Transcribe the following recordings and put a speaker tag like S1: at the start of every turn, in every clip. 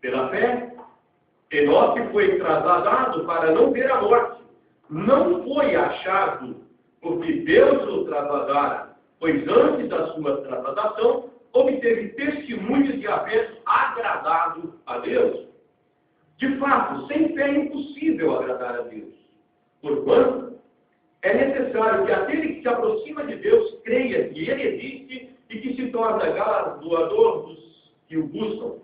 S1: Pela fé, Enoque foi trasladado para não ver a morte. Não foi achado porque Deus o trasladara, pois antes da sua trasladação, obteve testemunhos de haver agradado a Deus. De fato, sem fé é impossível agradar a Deus. Porquanto, é necessário que aquele que se aproxima de Deus creia que Ele existe e que se torna galardoador dos que o buscam.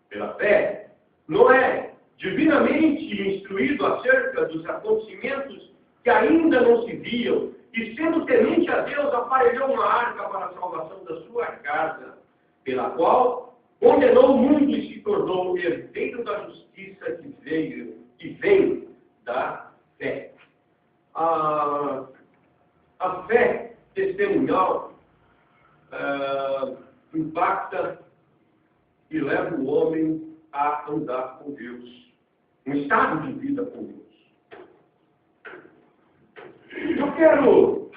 S1: Pela fé, Noé, divinamente instruído acerca dos acontecimentos que ainda não se viam, e sendo temente a Deus, aparelhou uma arca para a salvação da sua casa, pela qual condenou o mundo e se tornou herdeiro da justiça que vem da fé. A fé testemunhal impacta e leva o homem a andar com Deus, um estado de vida com Deus. Eu quero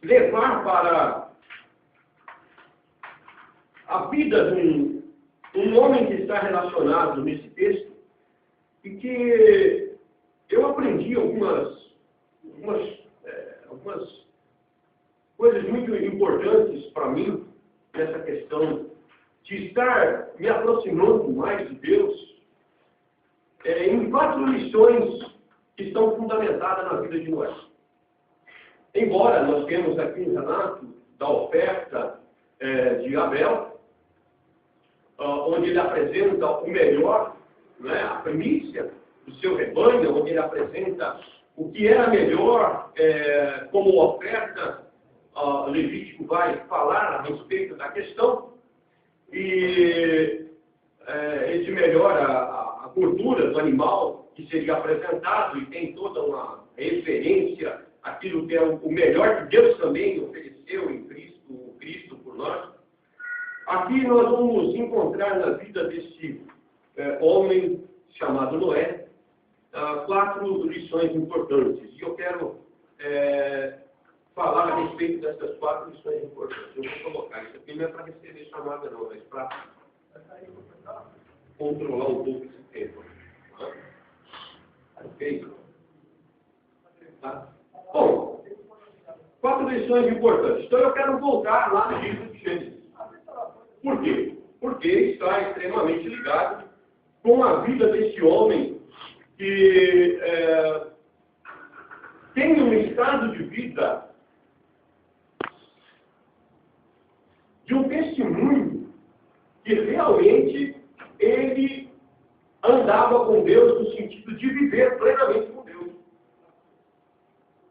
S1: levar para a vida de um homem que está relacionado nesse texto e que eu aprendi algumas coisas muito importantes para mim nessa questão de estar me aproximando mais de Deus, em 4 lições que estão fundamentadas na vida de Noé. Embora nós temos aqui um relato da oferta de Abel, onde ele apresenta o melhor, né, a primícia do seu rebanho, onde ele apresenta o que era melhor como oferta. Levítico vai falar a respeito da questão, e ele melhora a gordura do animal que seria apresentado, e tem toda uma referência àquilo que é o melhor que Deus também ofereceu em Cristo por nós. Aqui nós vamos encontrar na vida desse homem chamado Noé 4 lições importantes. E eu quero falar a respeito dessas 4 lições importantes. Eu vou colocar isso aqui, não é para receber chamada não, mas para controlar um pouco esse tempo. Ok? Tá? Bom, 4 lições importantes. Então eu quero voltar lá no livro de Gênesis. Por quê? Porque está extremamente ligado com a vida desse homem que tem um estado de vida de um testemunho que realmente ele andava com Deus no sentido de viver plenamente com Deus,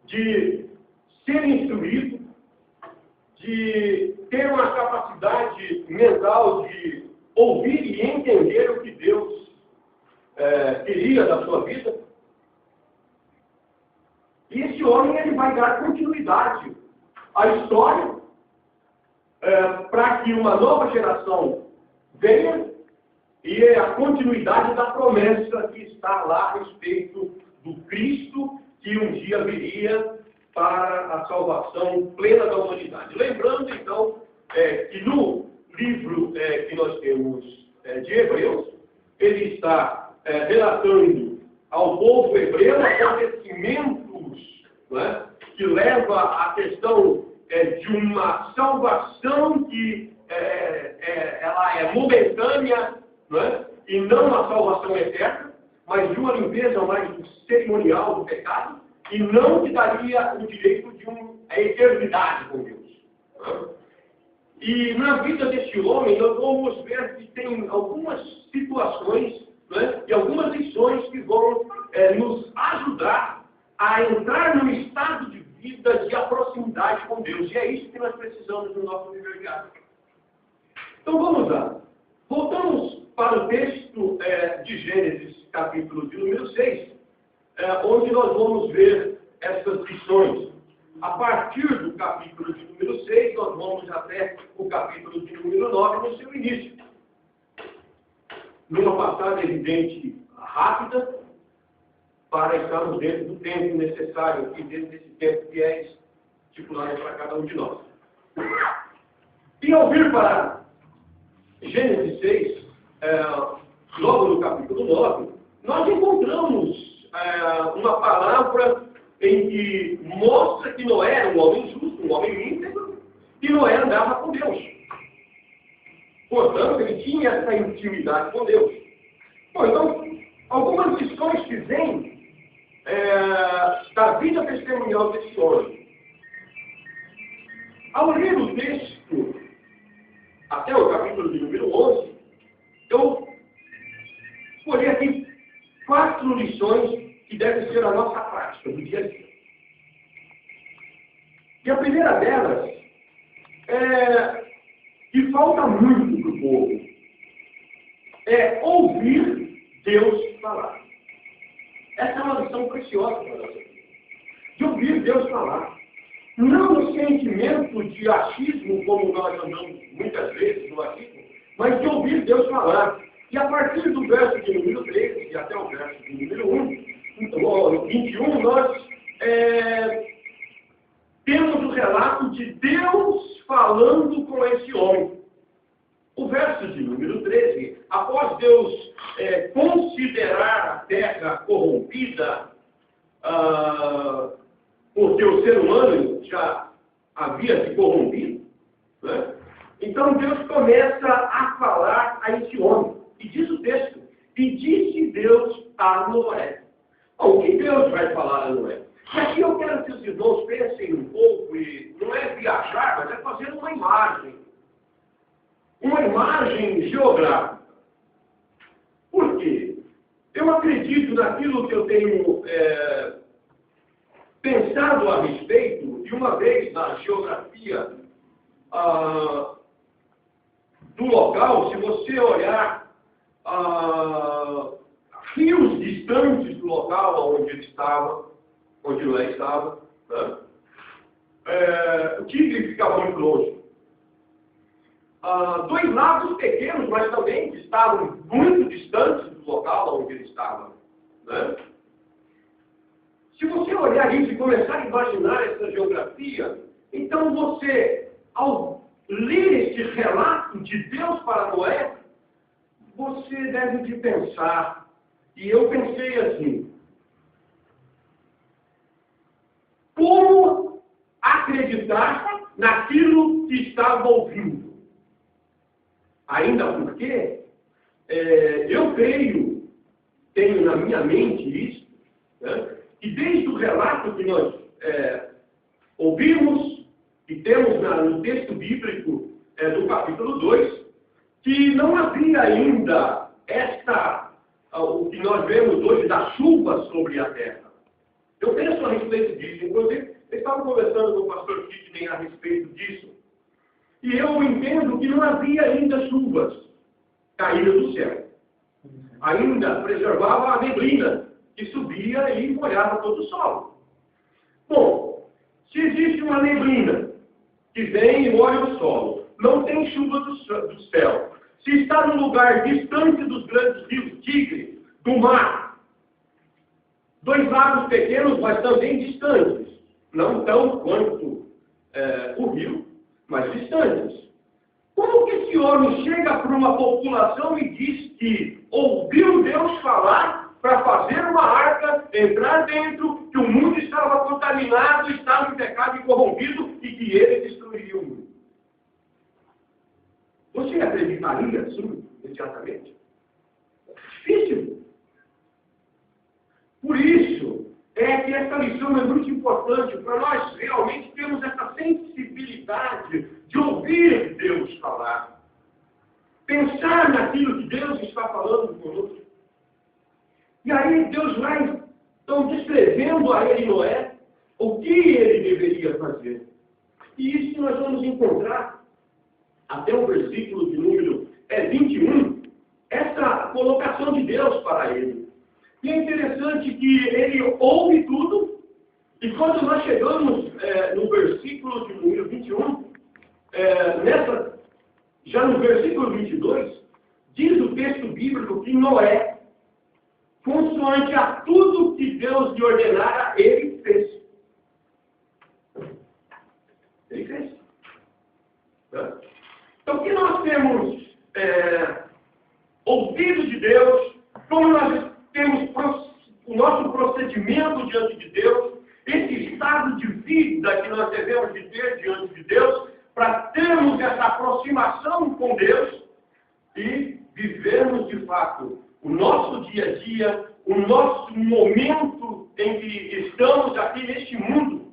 S1: de ser instruído, de ter uma capacidade mental de ouvir e entender o que Deus queria da sua vida. E esse homem ele vai dar continuidade à história para que uma nova geração venha, e é a continuidade da promessa que está lá a respeito do Cristo que um dia viria para a salvação plena da humanidade. Lembrando, então, que no livro que nós temos de Hebreus, ele está relatando ao povo hebreu acontecimentos, né, que leva à questão de uma salvação que ela é momentânea, né, e não uma salvação eterna, mas de uma limpeza mais cerimonial do pecado, e não que daria o direito de uma eternidade com Deus. Né? E na vida desse homem, nós vamos ver que tem algumas situações, né, e algumas lições que vão nos ajudar a entrar num estado de vida de proximidade com Deus. E é isso que nós precisamos no nosso viver diário. Então vamos lá. Voltamos para o texto de Gênesis, capítulo de número 6, onde nós vamos ver essas lições. A partir do capítulo de número 6, nós vamos até o capítulo de número 9, no seu início. Numa passagem evidente rápida, para estarmos dentro do tempo necessário, aqui dentro desse tempo que é estipulada para cada um de nós. E ao vir para Gênesis 6, logo no capítulo 9, nós encontramos uma palavra em que mostra que Noé era um homem justo, um homem íntegro, e Noé andava com Deus. Portanto, ele tinha essa intimidade com Deus. Bom, então, algumas lições que vêm da vida testemunhal desse homem. Ao ler o texto, até o capítulo de número 11, eu escolhi aqui 4 lições que devem ser a nossa prática do dia a dia. E a primeira delas que falta muito para o povo, é ouvir Deus falar. Essa é uma lição preciosa para nós. De ouvir Deus falar. Não no sentimento de achismo, como nós andamos muitas vezes no achismo, mas de ouvir Deus falar. E a partir do verso de número 13 e até o verso de número 21, nós temos o relato de Deus falando com esse homem. O verso de número 13, após Deus considerar a terra corrompida, porque o ser humano já havia se corrompido, né? Então Deus começa a falar a esse homem. E diz o texto, e disse Deus a Noé. Bom, o que Deus vai falar a Noé? E aqui eu quero que os irmãos pensem um pouco, e não é viajar, mas é fazer uma imagem. Uma imagem geográfica. Por quê? Eu acredito naquilo que eu tenho pensado a respeito, e uma vez na geografia do local, se você olhar rios distantes do local onde ele estava, onde Noé estava, né? O Tigre ficava muito longe. 2 lagos pequenos, mas também que estavam muito distantes do local onde ele estava, né? Se você olhar isso e começar a imaginar essa geografia, então você, ao ler este relato de Deus para Noé, você deve de pensar, e eu pensei assim, como acreditar naquilo que estava ouvindo? Ainda porque eu creio, tenho na minha mente isso, né, que desde o relato que nós ouvimos e temos no texto bíblico do capítulo 2, que não havia ainda o que nós vemos hoje da chuva sobre a terra. Eu penso a respeito disso. Inclusive, eu estava conversando com o pastor Sidney a respeito disso. E eu entendo que não havia ainda chuvas caídas do céu. Ainda preservava a neblina, que subia e molhava todo o solo. Bom, se existe uma neblina que vem e molha o solo, não tem chuva do céu, se está num lugar distante dos grandes rios Tigre, do mar, 2 lagos pequenos, mas também distantes, não tão quanto o rio, mas distantes. Como que esse homem chega para uma população e diz que ouviu Deus falar para fazer uma arca, entrar dentro, que o mundo estava contaminado, estava em pecado e corrompido e que ele destruiria o mundo? Você acreditaria assim, imediatamente? Difícil. Por isso, que essa lição é muito importante para nós realmente termos essa sensibilidade de ouvir Deus falar. Pensar naquilo que Deus está falando conosco. E aí Deus vai, então, descrevendo a ele, Noé, o que ele deveria fazer. E isso nós vamos encontrar até o versículo de número 21, essa colocação de Deus para ele. E é interessante que ele ouve tudo, e quando nós chegamos no versículo de número 21, já no versículo 22, diz o texto bíblico que Noé, consoante a tudo que Deus lhe ordenara, ele fez. Ele cresce. Né? Então, o que nós temos ouvido de Deus, como nós temos o nosso procedimento diante de Deus, esse estado de vida que nós devemos de ter diante de Deus, para termos essa aproximação com Deus e vivermos de fato o nosso dia a dia, o nosso momento em que estamos aqui neste mundo,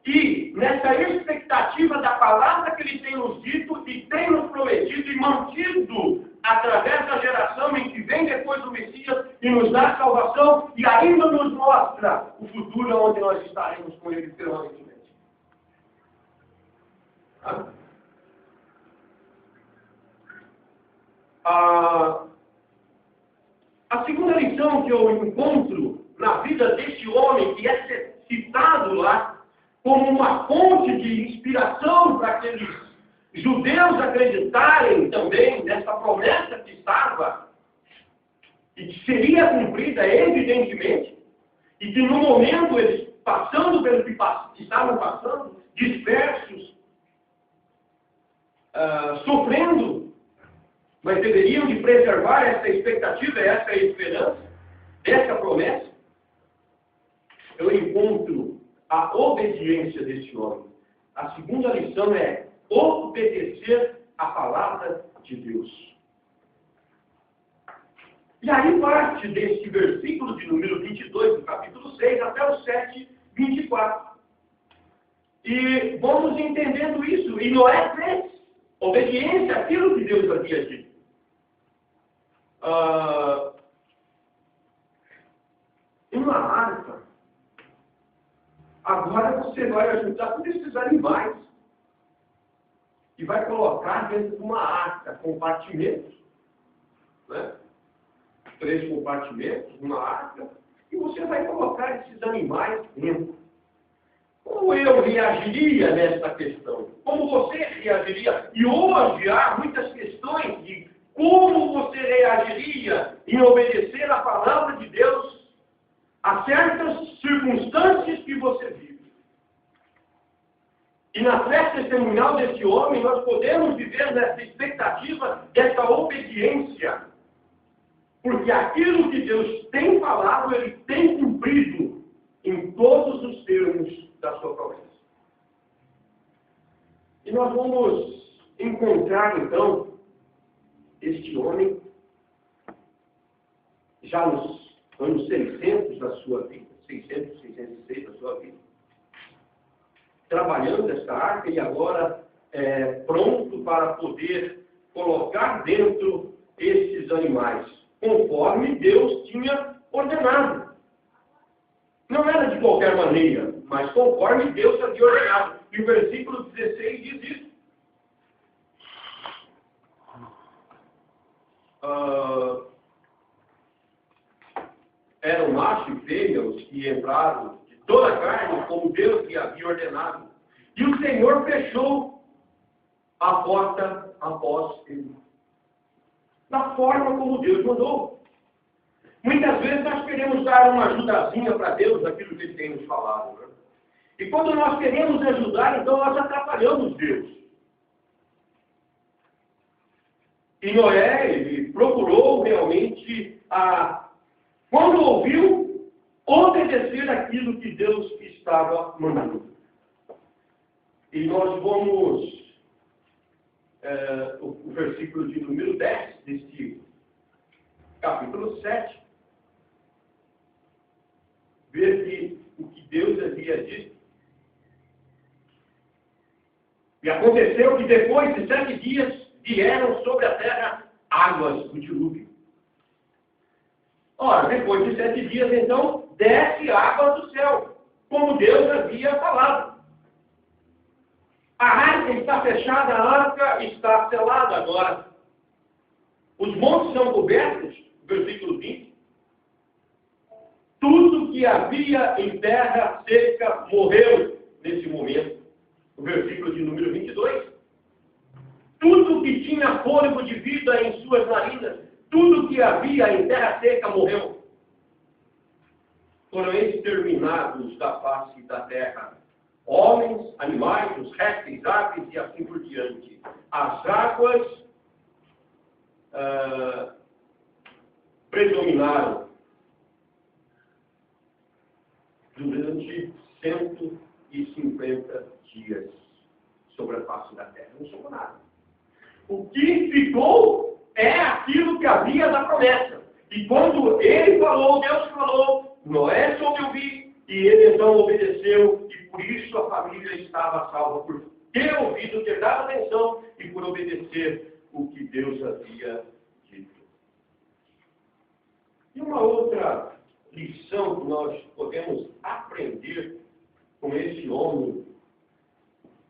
S1: e nessa expectativa da palavra que Ele tem nos dito e tem nos prometido e mantido através da geração em que vem depois do Messias e nos dá salvação e ainda nos mostra o futuro onde nós estaremos com Ele permanentemente. A segunda lição que eu encontro na vida deste homem, que é citado lá como uma fonte de inspiração para aqueles judeus acreditarem também nessa promessa que estava e que seria cumprida evidentemente, e que no momento eles passando pelo que estavam passando, dispersos, sofrendo, mas deveriam de preservar essa expectativa, essa esperança, essa promessa. Eu encontro a obediência deste homem. A segunda lição é obedecer a palavra de Deus. E aí parte desse versículo de número 22, do capítulo 6, até o 7, 24. E vamos entendendo isso. E Noé fez obediência àquilo que Deus havia dito. Uma arca. Agora você vai ajudar todos esses animais e vai colocar dentro de uma arca, compartimentos, né? 3 compartimentos, uma arca, e você vai colocar esses animais dentro. Como eu reagiria nessa questão? Como você reagiria? E hoje há muitas questões de como você reagiria em obedecer a palavra de Deus a certas circunstâncias que você vive. E na fé testemunhal deste homem, nós podemos viver nessa expectativa dessa obediência. Porque aquilo que Deus tem falado, Ele tem cumprido em todos os termos da sua promessa. E nós vamos encontrar, então, este homem, já nos anos 600 da sua vida, 606 da sua vida, trabalhando esta arca e agora pronto para poder colocar dentro esses animais, conforme Deus tinha ordenado. Não era de qualquer maneira, mas conforme Deus havia ordenado. E o versículo 16 diz isso. Eram macho e fêmea os que entraram de toda a carne, como Deus lhe havia ordenado. E o Senhor fechou a porta após ele, da forma como Deus mandou. Muitas vezes nós queremos dar uma ajudazinha para Deus naquilo que Ele tem nos falado. Né? E quando nós queremos ajudar, então nós atrapalhamos Deus. E Noé, ele procurou realmente, quando ouviu, obedecer aquilo que Deus estava mandando. E nós vamos, o versículo de número 10 deste capítulo 7, ver que o que Deus havia dito. E aconteceu que depois de 7 dias vieram sobre a terra águas do dilúvio. Ora, depois de 7 dias, então, desce água do céu, como Deus havia falado. A arca está fechada, a arca está selada agora. Os montes são cobertos, versículo 20. Tudo que havia em terra seca morreu nesse momento. O versículo de número 22. Tudo que tinha fôlego de vida em suas narinas, tudo que havia em terra seca morreu. Foram exterminados da face da terra. Homens, animais, os répteis, e assim por diante. As águas predominaram durante 150 dias sobre a face da terra. Não sobrou nada. O que ficou é aquilo que havia da promessa. E quando ele falou, Deus falou, Noé soube ouvir, e ele então obedeceu, e por isso a família estava salva, por ter ouvido, ter dado atenção, e por obedecer o que Deus havia dito. E uma outra lição que nós podemos aprender com esse homem,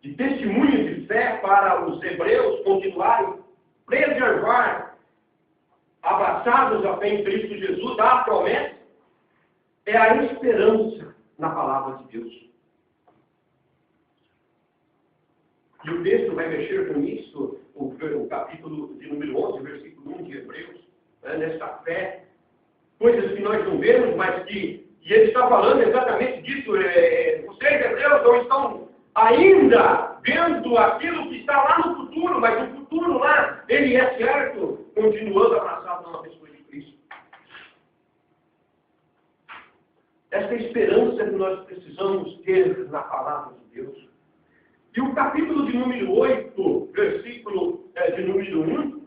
S1: de testemunho de fé para os hebreus continuarem preservar, abraçados à fé em Cristo Jesus, da promessa, é a esperança na palavra de Deus. E o texto vai mexer com isso, o capítulo de número 11, versículo 1 de Hebreus, nessa fé, coisas que nós não vemos, mas que, e ele está falando exatamente disso, vocês hebreus não estão ainda vendo aquilo que está lá no futuro, mas o futuro lá, ele é certo, continuando abraçado na pessoa de Cristo. Essa esperança que nós precisamos ter na palavra de Deus. E o capítulo de número 8, versículo de número 1,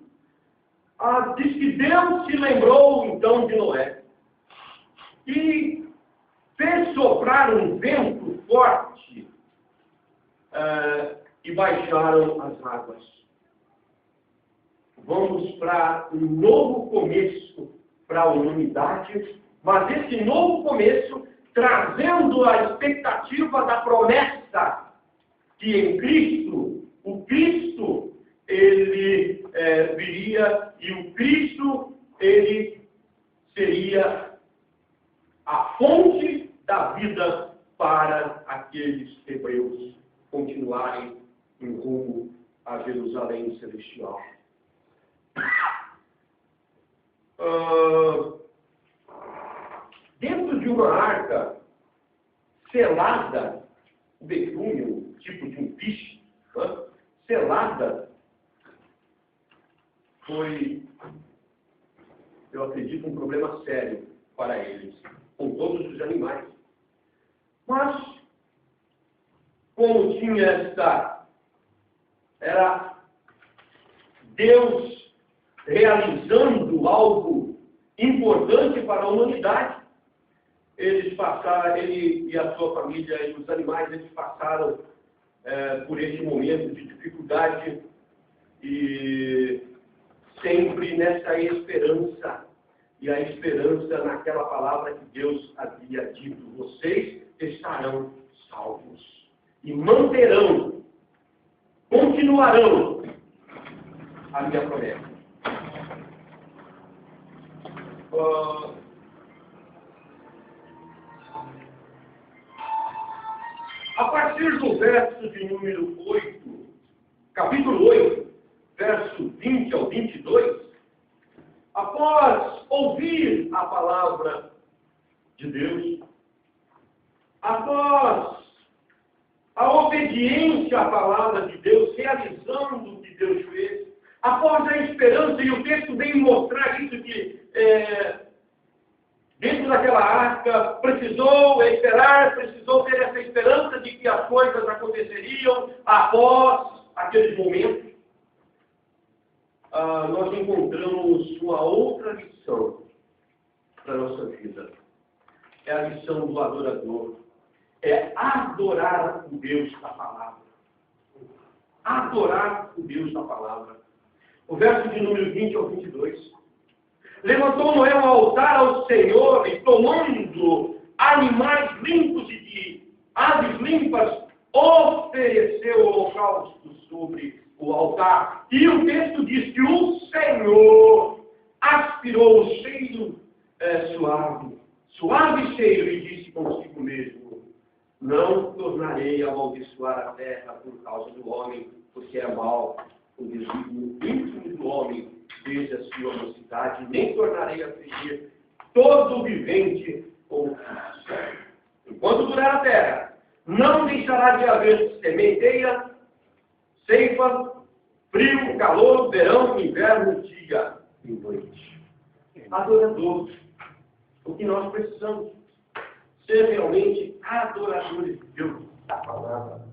S1: diz que Deus se lembrou então de Noé e fez soprar um vento forte e baixaram as águas. Vamos para um novo começo para a humanidade, mas esse novo começo trazendo a expectativa da promessa que em Cristo, o Cristo, ele viria e o Cristo, ele seria a fonte da vida para aqueles hebreus continuarem em rumo a Jerusalém celestial. Dentro de uma arca selada, o betume, tipo de um piche, selada, foi, eu acredito, um problema sério para eles, com todos os animais. Mas, como tinha era Deus realizando algo importante para a humanidade, ele e a sua família e os animais, eles passaram por esse momento de dificuldade e sempre nessa esperança. E a esperança naquela palavra que Deus havia dito: vocês estarão salvos e manterão, continuarão a minha promessa. A partir do verso de número 8, capítulo 8, verso 20 ao 22, após ouvir a palavra de Deus, após a obediência à palavra de Deus, realizando o que Deus fez, após a esperança, e o texto vem mostrar isso, que dentro daquela arca, precisou esperar, precisou ter essa esperança de que as coisas aconteceriam após aquele momento. Nós encontramos uma outra lição para a nossa vida. É a lição do adorador. É adorar o Deus da palavra. Adorar o Deus da palavra. O verso de número 20 ao 22. Levantou Noé um altar ao Senhor e, tomando animais limpos e de aves limpas, ofereceu o holocausto sobre o altar. E o texto diz que o Senhor aspirou o cheiro suave cheiro, e disse consigo mesmo: não tornarei a amaldiçoar a terra por causa do homem, porque é mau o desígnio íntimo do homem desde a sua mocidade, nem tornarei a ferir todo o vivente com o enquanto durar a terra. Não deixará de haver sementeira, ceifa, frio, calor, verão, inverno, dia e noite. Adorador. O que nós precisamos ser realmente adoradores de Deus da palavra.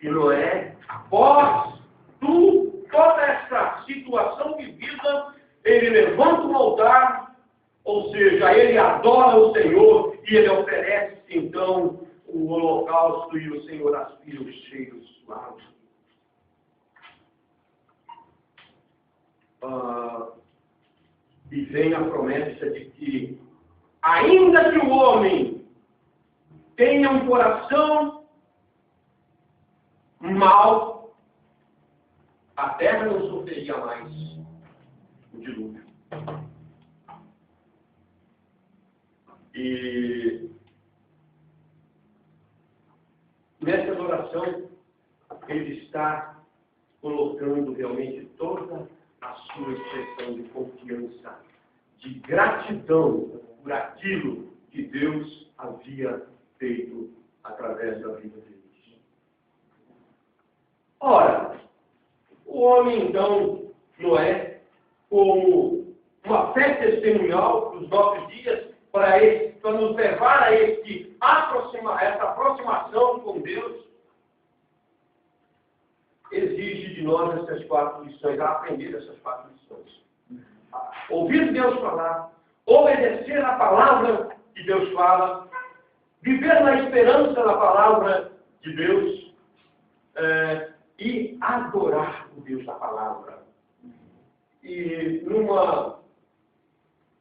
S1: E Noé, após toda essa situação vivida, ele levanta um altar, ou seja, ele adora o Senhor e ele oferece então o holocausto e o Senhor aspira os cheiros suaves. E vem a promessa de que, ainda que o homem tenha um coração mau, a terra não sofreria mais o dilúvio. E nessa adoração, ele está colocando realmente toda a sua expressão de confiança, de gratidão por aquilo que Deus havia feito através da vida deles. Ora, o homem, então, Noé, como uma fé testemunhal dos nossos dias, para nos levar a essa aproximação com Deus, exige de nós essas 4 lições, a aprender essas 4 lições. Ouvir Deus falar, obedecer a palavra que Deus fala, viver na esperança da palavra de Deus e adorar o Deus da palavra. E numa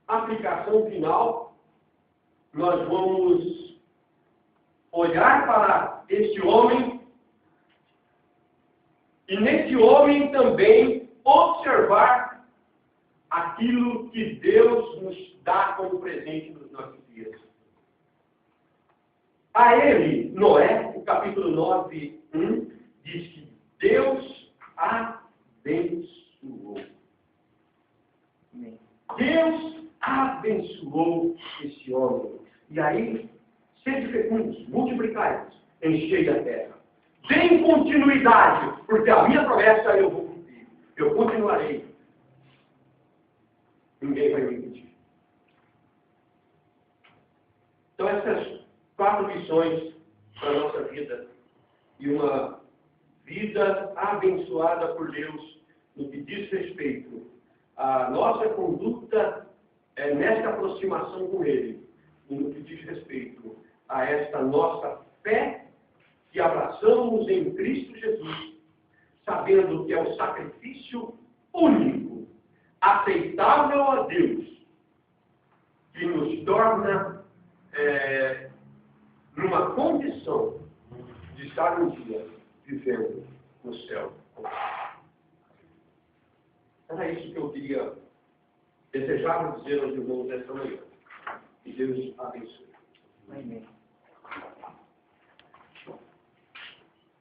S1: aplicação final, nós vamos olhar para este homem e nesse homem também observar aquilo que Deus nos dá como presente nos nossos dias. A ele, Noé, o capítulo 9, 1, diz que Deus abençoou. Deus abençoou esse homem. E aí, sede fecundos, multiplicai-vos, enchei a terra. Deem continuidade, porque a minha promessa eu vou cumprir. Eu continuarei. Ninguém vai me impedir. Então, essas 4 lições para a nossa vida. E uma vida abençoada por Deus no que diz respeito à nossa conduta nesta aproximação com Ele. E no que diz respeito a esta nossa fé que abraçamos em Cristo Jesus, sabendo que é o sacrifício único, aceitável a Deus, que nos torna numa condição de estar um dia vivendo no céu. Era isso que eu queria desejar dizer aos irmãos esta manhã. Que Deus abençoe. Amém.